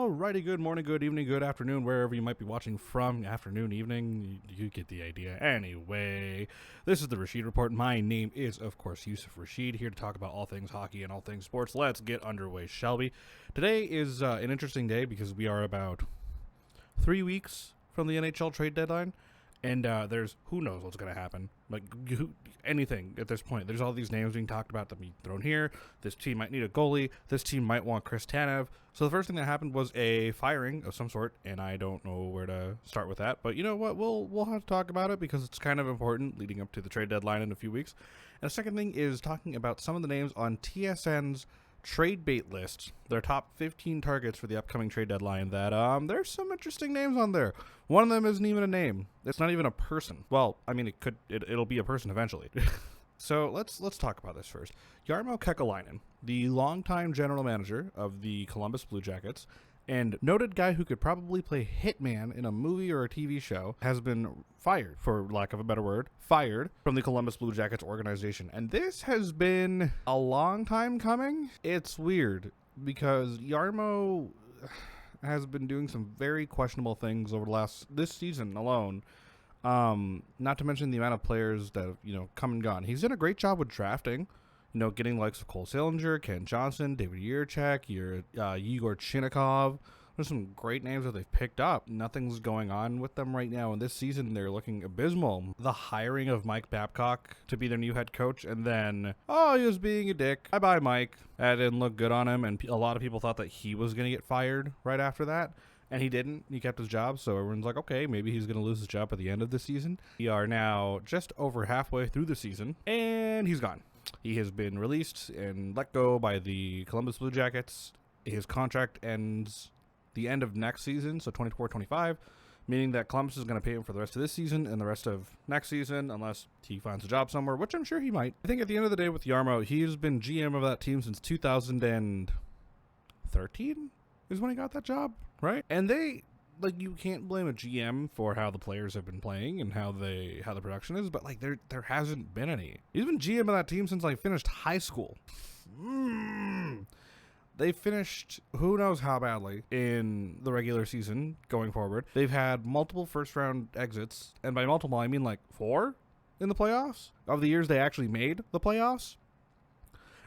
Alrighty, good morning, good evening, good afternoon, wherever you might be watching from. Afternoon, evening, you get the idea. Anyway, this is the Rashid Report. My name is, of course, Yusuf Rashid, here to talk about all things hockey and all things sports. Let's get underway, shall we? Today is an interesting day because we are about 3 weeks from the NHL trade deadline, and there's who knows what's going to happen. Like, anything at this point. There's all these names being talked about that being thrown here. This team might need a goalie. This team might want Chris Tanev. So the first thing that happened was a firing of some sort, and I don't know where to start with that. But you know what? We'll have to talk about it because it's kind of important leading up to the trade deadline in a few weeks. And the second thing is talking about some of the names on TSN's trade bait list, their top 15 targets for the upcoming trade deadline, that there's some interesting names on there. One of them isn't even a name. It's not even a person. Well, I mean, it'll be a person eventually. So let's talk about this first. Jarmo Kekalainen, the longtime general manager of the Columbus Blue Jackets and noted guy who could probably play hitman in a movie or a TV show, has been fired, for lack of a better word, fired from the Columbus Blue Jackets organization. And this has been a long time coming. It's weird because Jarmo has been doing some very questionable things over this season alone. Not to mention the amount of players that have, come and gone. He's done a great job with drafting. Getting the likes of Cole Sillinger, Ken Johnson, David Jiricek, Igor Chinnikov. There's some great names that they've picked up. Nothing's going on with them right now. And this season, they're looking abysmal. The hiring of Mike Babcock to be their new head coach, and then, he was being a dick. Bye-bye, Mike. That didn't look good on him, and a lot of people thought that he was going to get fired right after that. And he didn't. He kept his job, so everyone's like, okay, maybe he's going to lose his job at the end of the season. We are now just over halfway through the season, and he's gone. He has been released and let go by the Columbus Blue Jackets. His contract ends the end of next season, so 24-25, meaning that Columbus is going to pay him for the rest of this season and the rest of next season, unless he finds a job somewhere, which I'm sure he might. I think at the end of the day with Jarmo, he's been GM of that team since 2013 is when he got that job, right? And you can't blame a GM for how the players have been playing and how the production is, but there hasn't been any. He's been GM of that team since I finished high school. They finished who knows how badly in the regular season going forward. They've had multiple first round exits, and by multiple I mean 4 in the playoffs of the years they actually made the playoffs.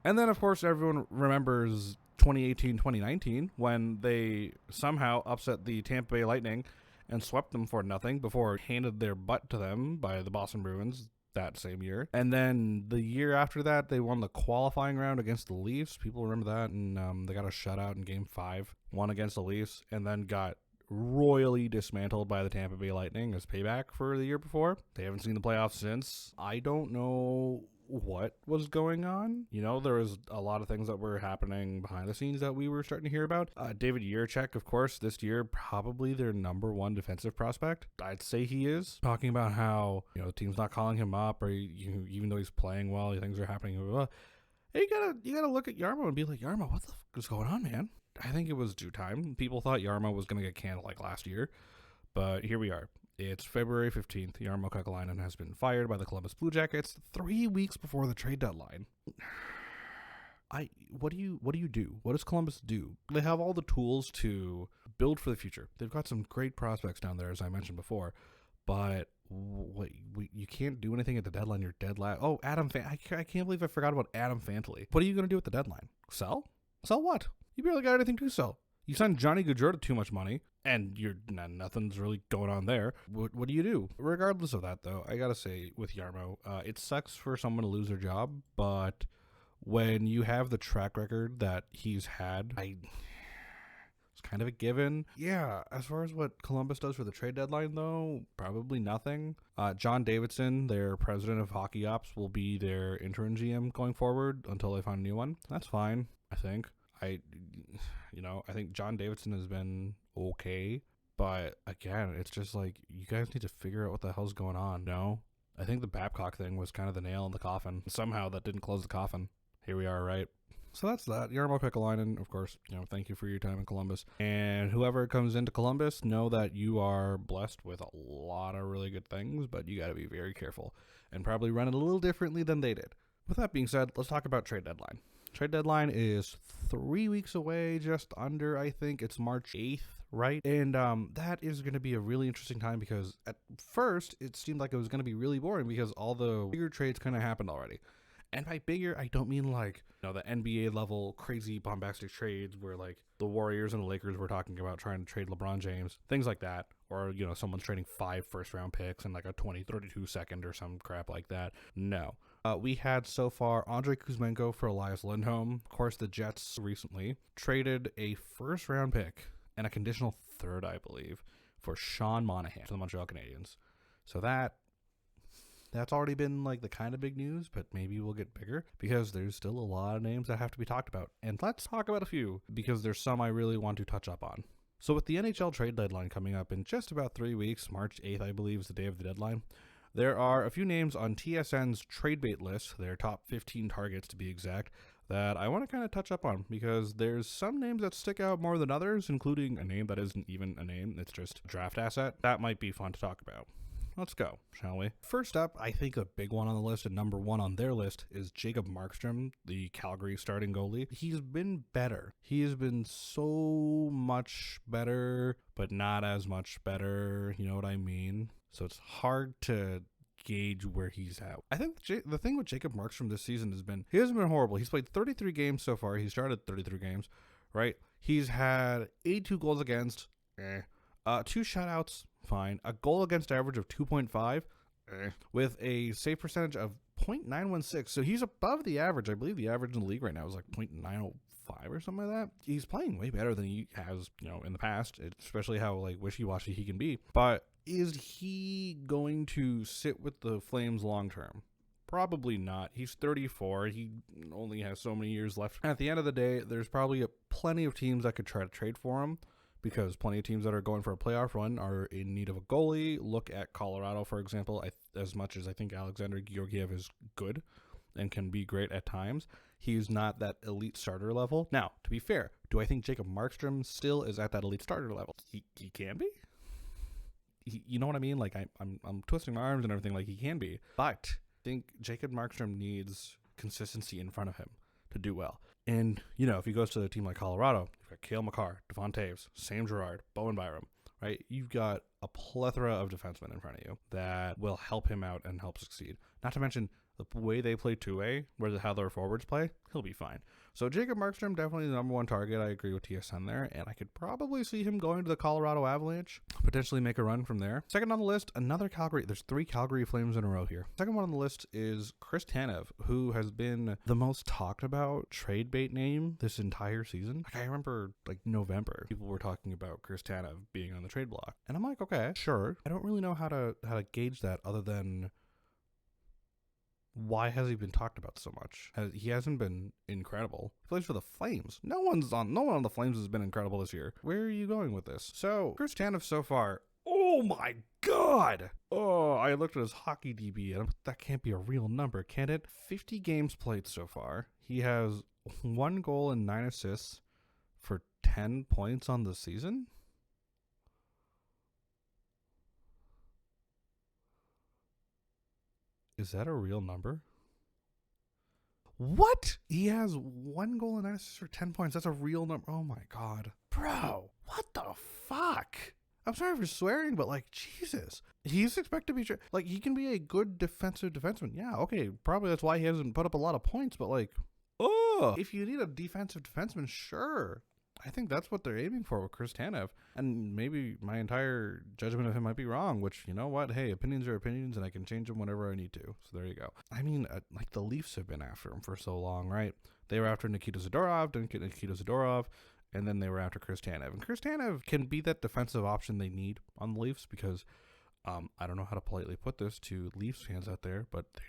And then of course everyone remembers 2018-2019 when they somehow upset the Tampa Bay Lightning and swept them for nothing before handed their butt to them by the Boston Bruins that same year. And then the year after that, they won the qualifying round against the Leafs. People remember that, and they got a shutout in Game 5, won against the Leafs, and then got royally dismantled by the Tampa Bay Lightning as payback for the year before. They haven't seen the playoffs since. I don't know what was going on. There was a lot of things that were happening behind the scenes that we were starting to hear about. David Jiricek, of course, this year, probably their number one defensive prospect. I'd say he is. Talking about how, the team's not calling him up, or even though he's playing well, things are happening. Blah, blah. Hey, you gotta look at Jarmo and be like, Jarmo, what the fuck is going on, man? I think it was due time. People thought Jarmo was going to get canned like last year, but here we are. It's February 15th. Jarmo Kekalainen has been fired by the Columbus Blue Jackets 3 weeks before the trade deadline. What do you do? What does Columbus do? They have all the tools to build for the future. They've got some great prospects down there, as I mentioned before, but you can't do anything at the deadline. You're dead last. Oh, I can't believe I forgot about Adam Fantilli. What are you going to do at the deadline? Sell? Sell what? You barely got anything to sell. You signed Johnny Gaudreau to too much money, and nothing's really going on there. What do you do? Regardless of that, though, I gotta say, with Jarmo, it sucks for someone to lose their job, but when you have the track record that he's had, it's kind of a given. Yeah, as far as what Columbus does for the trade deadline, though, probably nothing. John Davidson, their president of hockey ops, will be their interim GM going forward until they find a new one. That's fine, I think. I think John Davidson has been okay, but again, it's just you guys need to figure out what the hell's going on. No, I think the Babcock thing was kind of the nail in the coffin. Somehow that didn't close the coffin. Here we are, right? So that's that. Jarmo Kekalainen, of course, thank you for your time in Columbus. And whoever comes into Columbus, know that you are blessed with a lot of really good things, but you got to be very careful and probably run it a little differently than they did. With that being said, let's talk about trade deadline. Trade deadline is 3 weeks away, just under, I think. It's March 8th, right? And that is going to be a really interesting time because at first it seemed like it was going to be really boring because all the bigger trades kind of happened already. And by bigger, I don't mean like, the NBA level crazy bombastic trades where like the Warriors and the Lakers were talking about trying to trade LeBron James, things like that. Or, someone's trading 5 first-round picks and like a 2032 second or some crap like that. No. We had so far Andrei Kuzmenko for Elias Lindholm. Of course, the Jets recently traded a first-round pick and a conditional third, I believe, for Sean Monahan to the Montreal Canadiens. So that's already been like the kind of big news, but maybe we'll get bigger because there's still a lot of names that have to be talked about. And let's talk about a few because there's some I really want to touch up on. So with the NHL trade deadline coming up in just about 3 weeks, March 8th, I believe, is the day of the deadline, there are a few names on TSN's trade bait list, their top 15 targets to be exact, that I want to kind of touch up on because there's some names that stick out more than others, including a name that isn't even a name, it's just a draft asset. That might be fun to talk about. Let's go, shall we? First up, I think a big one on the list and number one on their list is Jacob Markstrom, the Calgary starting goalie. He's been better. He has been so much better, but not as much better. You know what I mean? So it's hard to gauge where he's at. I think the thing with Jacob Markstrom this season has been, he hasn't been horrible. He's played 33 games so far. He started 33 games, right? He's had 82 goals against, 2 shutouts, fine. A goal against average of 2.5, with a save percentage of .916. So he's above the average. I believe the average in the league right now is like .905 or something like that. He's playing way better than he has, in the past, especially how like wishy-washy he can be. But is he going to sit with the Flames long term? Probably not. He's 34. He only has so many years left. At the end of the day, there's probably plenty of teams that could try to trade for him because plenty of teams that are going for a playoff run are in need of a goalie. Look at Colorado, for example. As much as I think Alexander Georgiev is good and can be great at times, he's not that elite starter level. Now, to be fair, do I think Jacob Markstrom still is at that elite starter level? He can be. You know what I mean? Like I'm twisting my arms and everything like he can be, but I think Jacob Markstrom needs consistency in front of him to do well. And, if he goes to a team like Colorado, you've got Cale Makar, Devon Toews, Sam Girard, Bowen Byram, right? You've got a plethora of defensemen in front of you that will help him out and help succeed. Not to mention the way they play two-way, how their forwards play, he'll be fine. So Jacob Markstrom, definitely the number one target. I agree with TSN there, and I could probably see him going to the Colorado Avalanche, potentially make a run from there. Second on the list, another Calgary. There's 3 Calgary Flames in a row here. Second one on the list is Chris Tanev, who has been the most talked about trade bait name this entire season. Like I remember, November, people were talking about Chris Tanev being on the trade block, and I'm like, okay, sure. I don't really know how to gauge that other than, why has he been talked about so much? He hasn't been incredible. He plays for the Flames. No one on the Flames has been incredible this year. Where are you going with this? So, Chris Tanev so far, oh my god! Oh, I looked at his hockey DB and that can't be a real number, can it? 50 games played so far. He has 1 goal and 9 assists for 10 points on the season? Is that a real number? What? He has 1 goal and 9 assists for 10 points. That's a real number. Oh my god. Bro, what the fuck? I'm sorry for swearing, but Jesus. He's expected to be, he can be a good defensive defenseman. Yeah, okay, probably that's why he hasn't put up a lot of points, but if you need a defensive defenseman, sure. I think that's what they're aiming for with Chris Tanev. And maybe my entire judgment of him might be wrong, which, you know what? Hey, opinions are opinions, and I can change them whenever I need to. So there you go. I mean, the Leafs have been after him for so long, right? They were after Nikita Zadorov, didn't get Nikita Zadorov, and then they were after Chris Tanev. And Chris Tanev can be that defensive option they need on the Leafs because I don't know how to politely put this to Leafs fans out there, but they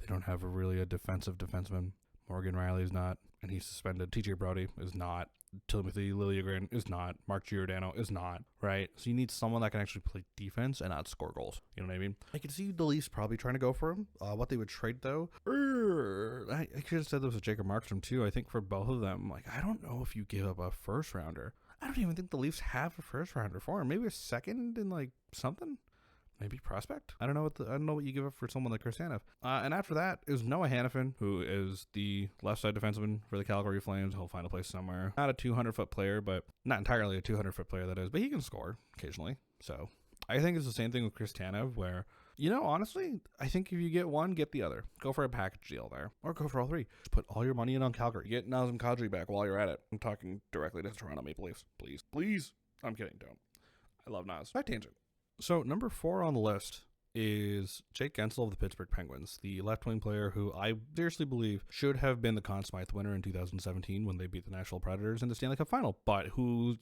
don't have a defensive defenseman. Morgan Riley's not, and he's suspended. TJ Brody is not. Timothy Liljegren is not. Mark Giordano is not, right? So you need someone that can actually play defense and not score goals. You know what I mean? I can see the Leafs probably trying to go for him. What they would trade, though, I could have said this with Jacob Markstrom, too. I think for both of them, I don't know if you give up a first-rounder. I don't even think the Leafs have a first-rounder for him. Maybe a second and, something? maybe prospect. I don't know what you give up for someone like Chris Tanev. And after that is Noah Hannafin, who is the left side defenseman for the Calgary Flames. He'll find a place somewhere. Not a 200-foot player, but not entirely a 200-foot player, that is. But he can score occasionally. So I think it's the same thing with Chris Tanev, where, honestly, I think if you get one, get the other. Go for a package deal there. Or go for all three. Just put all your money in on Calgary. Get Nazem Kadri back while you're at it. I'm talking directly to Toronto Maple Leafs. Please. Please. I'm kidding. Don't. I love Naz. Back tangent. So number 4 on the list is Jake Guentzel of the Pittsburgh Penguins, the left-wing player who I seriously believe should have been the Conn Smythe winner in 2017 when they beat the Nashville Predators in the Stanley Cup Final, but who,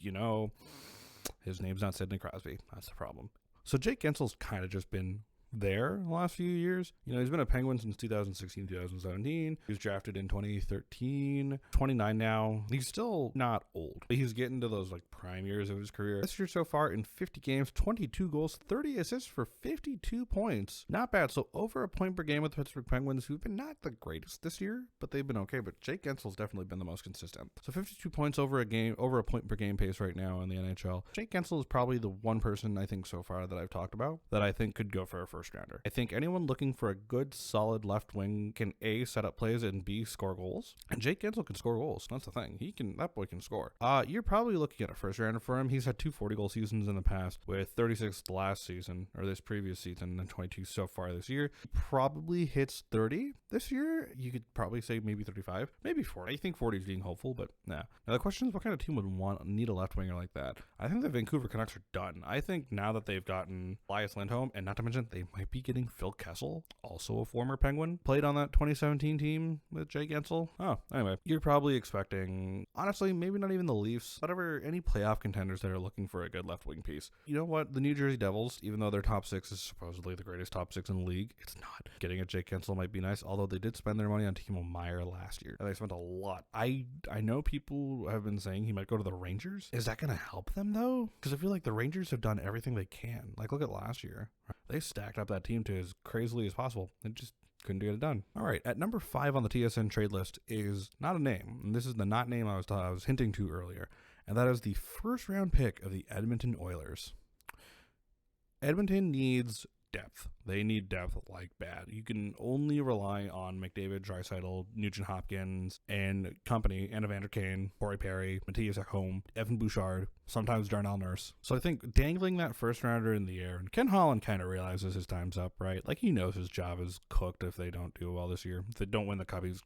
his name's not Sidney Crosby. That's the problem. So Jake Guentzel's kind of just been there the last few years. He's been a Penguin since 2016, 2017. He was drafted in 2013, 29 now. He's still not old, but he's getting to those prime years of his career. This year so far in 50 games, 22 goals, 30 assists for 52 points. Not bad. So over a point per game with the Pittsburgh Penguins, who've been not the greatest this year, but they've been okay. But Jake Guentzel's definitely been the most consistent. So 52 points over a point per game pace right now in the NHL. Jake Guentzel is probably the one person I think so far that I've talked about that I think could go for a first rounder. I think anyone looking for a good, solid left wing can A, set up plays, and B, score goals. And Jake Guentzel can score goals. That's the thing. That boy can score. You're probably looking at a first rounder for him. He's had 2 40-goal seasons in the past, with 36 last season, or this previous season, and 22 so far this year. He probably hits 30 this year. You could probably say maybe 35, maybe 40. I think 40 is being hopeful, but nah. Now the question is, what kind of team would need a left winger like that? I think the Vancouver Canucks are done. I think now that they've gotten Elias Lindholm, and not to mention they might be getting Phil Kessel, also a former Penguin, played on that 2017 team with Jake Guentzel. Anyway, you're probably expecting, honestly, maybe not even the Leafs, any playoff contenders that are looking for a good left wing piece. You know what? The New Jersey Devils, even though their top 6 is supposedly the greatest top 6 in the league, it's not. Getting a Jake Guentzel might be nice, although they did spend their money on Timo Meier last year. And they spent a lot. I know people have been saying he might go to the Rangers. Is that going to help them, though? Because I feel like the Rangers have done everything they can. Look at last year. They stacked up that team to as crazily as possible. It just couldn't get it done. All right, at number 5 on the TSN trade list is not a name. And this is the not name I was hinting to earlier. And that is the first round pick of the Edmonton Oilers. Edmonton needs depth. They need depth like bad. You can only rely on McDavid, Draisaitl, Nugent-Hopkins, and company, and Evander Kane, Corey Perry, Matthias Ekholm, Evan Bouchard, sometimes Darnell Nurse. So I think dangling that first rounder in the air, and Ken Holland kind of realizes his time's up, right? He knows his job is cooked if they don't do well this year. If they don't win the Cup, he's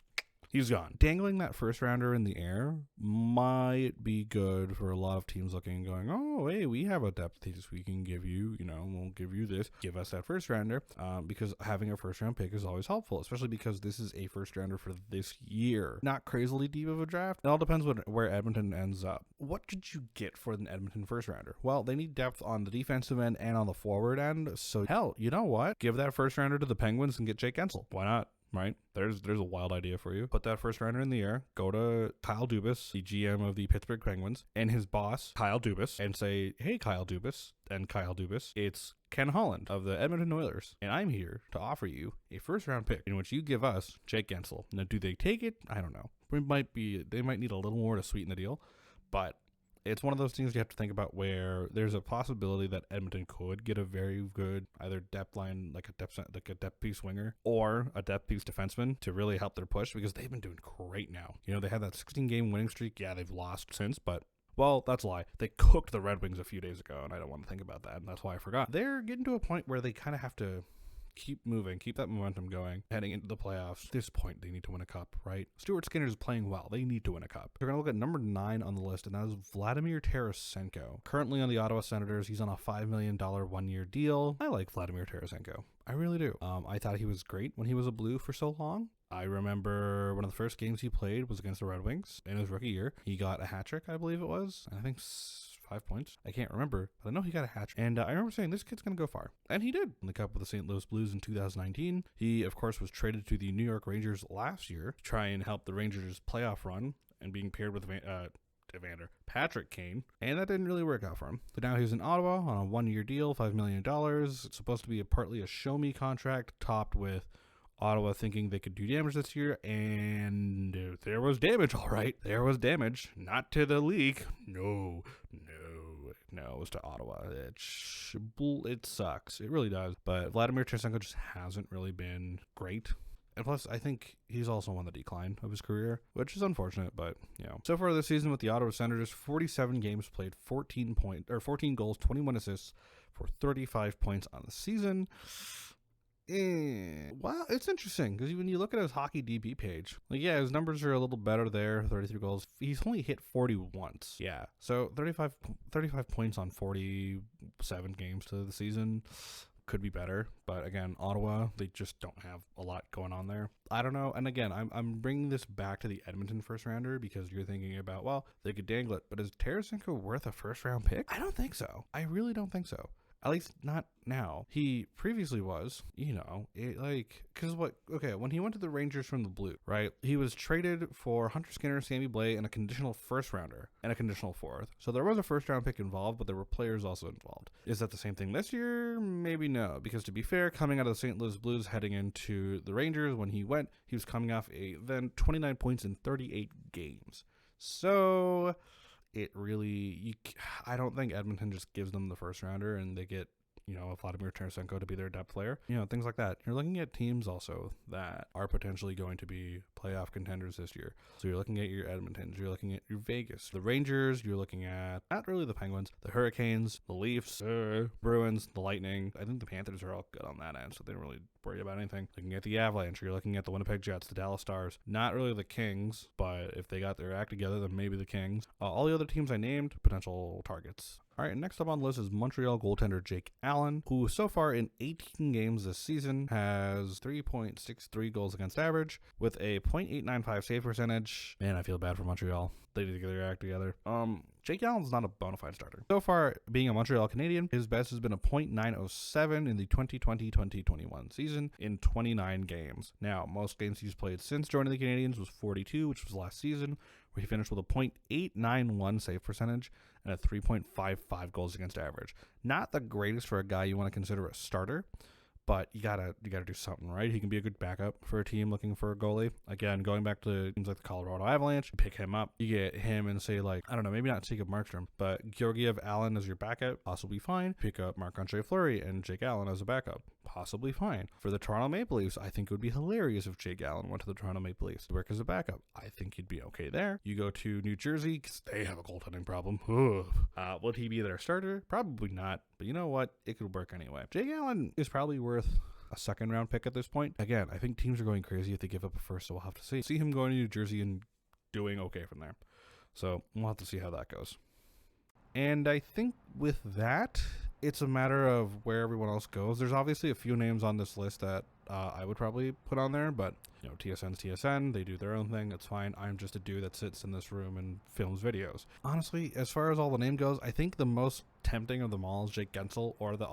gone. Dangling that first rounder in the air might be good for a lot of teams looking and going, oh, hey, we have a depth piece we can give you, we'll give you this. Give us that first rounder, because having a first round pick is always helpful, especially because this is a first rounder for this year. Not crazily deep of a draft. It all depends where Edmonton ends up. What could you get for an Edmonton first rounder? Well, they need depth on the defensive end and on the forward end. So hell, you know what? Give that first rounder to the Penguins and get Jake Guentzel. Why not? Right? There's a wild idea for you. Put that first rounder in the air. Go to Kyle Dubas, the GM of the Pittsburgh Penguins, and his boss, Kyle Dubas, and say, hey, Kyle Dubas, it's Ken Holland of the Edmonton Oilers, and I'm here to offer you a first-round pick in which you give us Jake Guentzel. Now, do they take it? I don't know. They might need a little more to sweeten the deal, but it's one of those things you have to think about where there's a possibility that Edmonton could get a very good either depth line, like a depth piece winger, or a depth piece defenseman to really help their push, because they've been doing great now. They had that 16-game winning streak. Yeah, they've lost since, but well, that's a lie. They cooked the Red Wings a few days ago, and I don't want to think about that, and that's why I forgot. They're getting to a point where they kind of have to keep moving, keep that momentum going, heading into the playoffs. At this point, they need to win a cup, right? Stuart Skinner is playing well. They need to win a cup. They're going to look at number 9 on the list, and that is Vladimir Tarasenko. Currently on the Ottawa Senators. He's on a $5 million one-year deal. I like Vladimir Tarasenko. I really do. I thought he was great when he was a Blue for so long. I remember one of the first games he played was against the Red Wings in his rookie year. He got a hat trick, I believe it was. I think 5 points. I can't remember, but I know he got a hat trick. And I remember saying, this kid's going to go far. And he did. In the Cup with the St. Louis Blues in 2019. He, of course, was traded to the New York Rangers last year to try and help the Rangers' playoff run and being paired with Patrick Kane, and that didn't really work out for him. But now he's in Ottawa on a one-year deal, $5 million. It's supposed to be partly a show-me contract, topped with Ottawa thinking they could do damage this year, and there was damage, all right. There was damage. Not to the league. No. goes to Ottawa. It sucks. It really does. But Vladimir Tarasenko just hasn't really been great. And plus, I think he's also on the decline of his career, which is unfortunate, but, you know. So far this season with the Ottawa Senators, 47 games played, 14 goals, 21 assists for 35 points on the season. Well, it's interesting because when you look at his hockey DB page, like, yeah, his numbers are a little better there. 33 goals. He's only hit 40 once. Yeah. So 35 points on 47 games to the season. Could be better, but again, Ottawa, they just don't have a lot going on there. I don't know. And again, I'm bringing this back to the Edmonton first rounder because you're thinking about, well, they could dangle it, but is Tarasenko worth a first round pick? I don't think so. I really don't think so. At least not now. He previously was, you know, when he went to the Rangers from the Blue, right? He was traded for Hunter Skinner, Sammy Blais, and a conditional first rounder and a conditional fourth. So there was a first round pick involved, but there were players also involved. Is that the same thing this year? Maybe no, because to be fair, coming out of the St. Louis Blues, heading into the Rangers, when he went, he was coming off then 29 points in 38 games. So I don't think Edmonton just gives them the first rounder and they get, you know, Vladimir Tarasenko to be their depth player. You know, things like that. You're looking at teams also that are potentially going to be playoff contenders this year. So you're looking at your Edmontons, you're looking at your Vegas, the Rangers, you're looking at, not really the Penguins, the Hurricanes, the Leafs, Bruins, the Lightning. I think the Panthers are all good on that end, so they don't really worry about anything. Looking at the Avalanche, you're looking at the Winnipeg Jets, the Dallas Stars. Not really the Kings, but if they got their act together, then maybe the Kings. All the other teams I named, potential targets. All right, next up on the list is Montreal goaltender Jake Allen, who so far in 18 games this season has 3.63 goals against average with a .895 save percentage. Man, I feel bad for Montreal. They need to get their act together. Jake Allen's not a bona fide starter. So far, being a Montreal Canadian, his best has been a .907 in the 2020-2021 season in 29 games. Now, most games he's played since joining the Canadians was 42, which was last season, where he finished with a .891 save percentage and a 3.55 goals against average. Not the greatest for a guy you want to consider a starter, but you gotta do something, right? He can be a good backup for a team looking for a goalie. Again, going back to teams like the Colorado Avalanche, you pick him up, you get him and say, like, I don't know, maybe not Jacob Markstrom, but Georgiev Allen as your backup, possibly fine. Pick up Marc-Andre Fleury and Jake Allen as a backup, possibly fine. For the Toronto Maple Leafs, I think it would be hilarious if Jake Allen went to the Toronto Maple Leafs to work as a backup. I think he'd be okay there. You go to New Jersey, because they have a goaltending problem. Would he be their starter? Probably not, but you know what? It could work anyway. Jake Allen is probably worth a second round pick at this point. Again, I think teams are going crazy if they give up a first, so we'll have to see. See him going to New Jersey and doing okay from there. So we'll have to see how that goes. And I think with that, it's a matter of where everyone else goes. There's obviously a few names on this list that I would probably put on there, but you know, TSN's TSN, they do their own thing. It's fine. I'm just a dude that sits in this room and films videos. Honestly, as far as all the name goes, I think the most tempting of them all is Jake Guentzel or the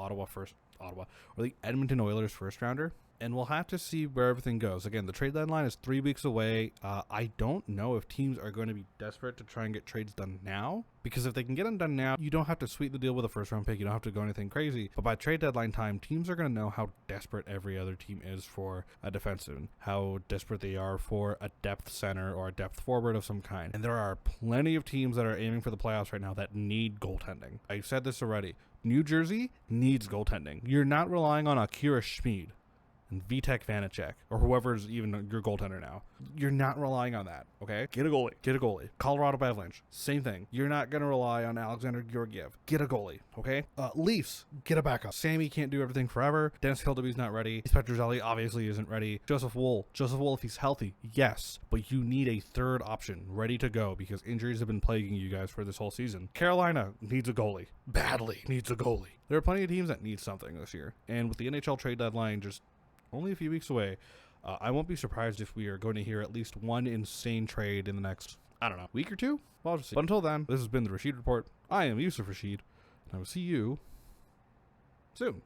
Edmonton Oilers first rounder. And we'll have to see where everything goes. Again, the trade deadline is 3 weeks away. I don't know if teams are going to be desperate to try and get trades done now. Because if they can get them done now, you don't have to sweeten the deal with a first round pick. You don't have to go anything crazy. But by trade deadline time, teams are going to know how desperate every other team is for a defenseman. How desperate they are for a depth center or a depth forward of some kind. And there are plenty of teams that are aiming for the playoffs right now that need goaltending. I've said this already. New Jersey needs goaltending. You're not relying on Akira Schmid and Vitek Vanacek, or whoever's even your goaltender now. You're not relying on that, okay? Get a goalie. Colorado Avalanche, same thing. You're not going to rely on Alexander Georgiev. Get a goalie, okay? Leafs, get a backup. Sammy can't do everything forever. Dennis Hildeby's not ready. Petruzzelli obviously isn't ready. Joseph Woll, if he's healthy, yes, but you need a third option ready to go because injuries have been plaguing you guys for this whole season. Carolina needs a goalie. Badly needs a goalie. There are plenty of teams that need something this year. And with the NHL trade deadline just only a few weeks away, I won't be surprised if we are going to hear at least one insane trade in the next, week or two? Well, I'll just see. But until then, this has been the Rashid Report. I am Yusuf Rashid, and I will see you soon.